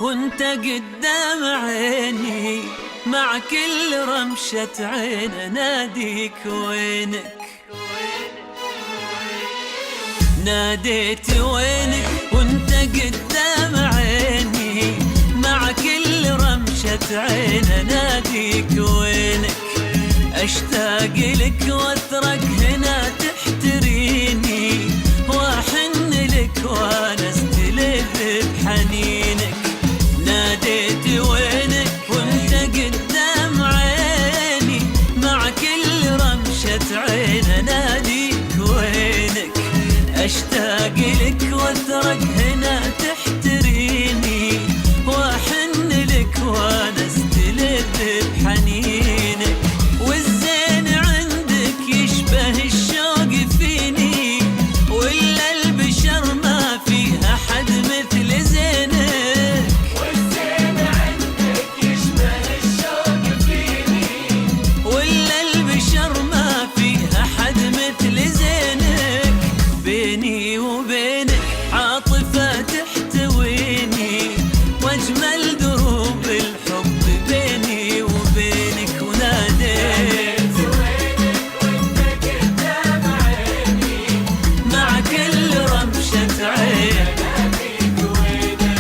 وانت قدام عيني، مع كل رمشة عين اناديك وينك. ناديت وينك وانت قدام عيني، مع كل رمشة عين اناديك وينك. اشتاق لك واثرك هنا تحتريني، واحن لك وانا استلذ بحنينك. ناديت وينك وانت قدام عيني، مع كل رمشة عين اناديك وينك. اشتاق لك واثرك هنا تحتريني، واحن لك وانا استلذ بحنينك. والزين عندك يشبه الشوق فيني، ولا البشر ما فيها حد مثل زينك. والزين عندك يشبه الشوق فيني، ولا البشر ما فيها حد مثل زينك. بيني وبينك عاطفة تحتويني، واجمل دروب الحب بيني وبينك. وناديت وينك وانت قدام عيني، مع كل رمشة عين اناديك وينك.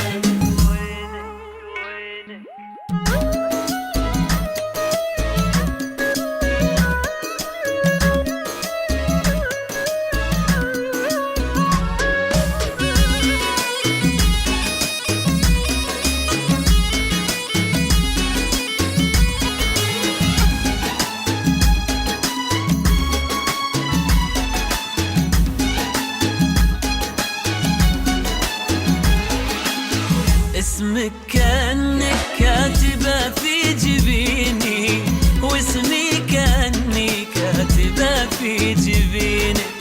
اسمك كأنك كاتبة في جبيني، واسمي كأني كاتبة في جبينك.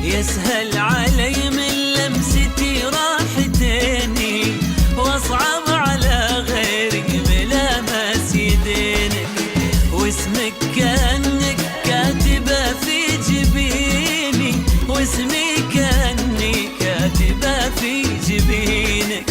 يسهل علي من لمستي راحتيني، واصعب على غيري ملامس يدينك. واسمك كأنك كاتبة في جبيني، واسمي كأني كاتبة في جبينك.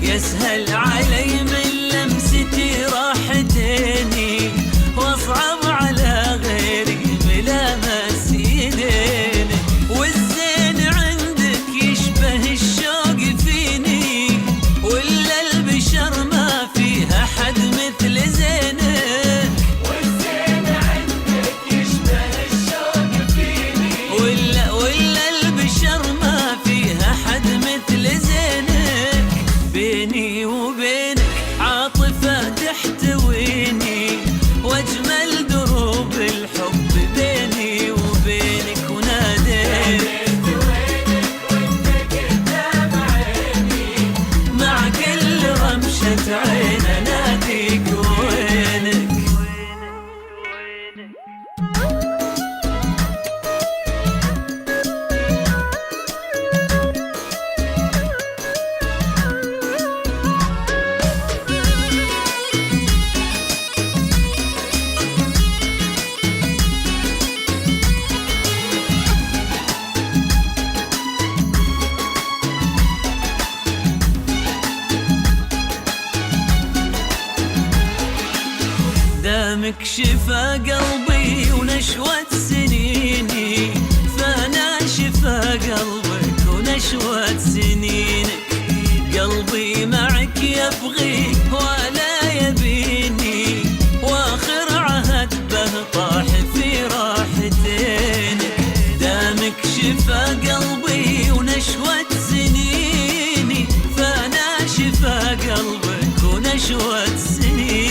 يسهل علي من لمستي راحتيني، واصعب على غيري ملامس يدينك. والزين عندك يشبه الشوق فيني، ولا البشر ما فيها حد مثل زينك. والزين عندك يشبه الشوق فيني، ولا البشر ما فيها حد مثل زينك. بيني وبينك عاطفة تحتويني، واجمل دروب الحب بيني وبينك. وناديت وينك وانت قدام عيني، مع كل رمشة عين اناديك وينك. دامك شفا قلبي ونشوة سنيني، فانا شفا قلبك ونشوة سنينك. قلبي معك يبغيك ولا يبيني، واخر عهد به طاح في راحتينك. دامك شفا قلبي ونشوة سنيني، فانا شفا قلبك ونشوة سنينك.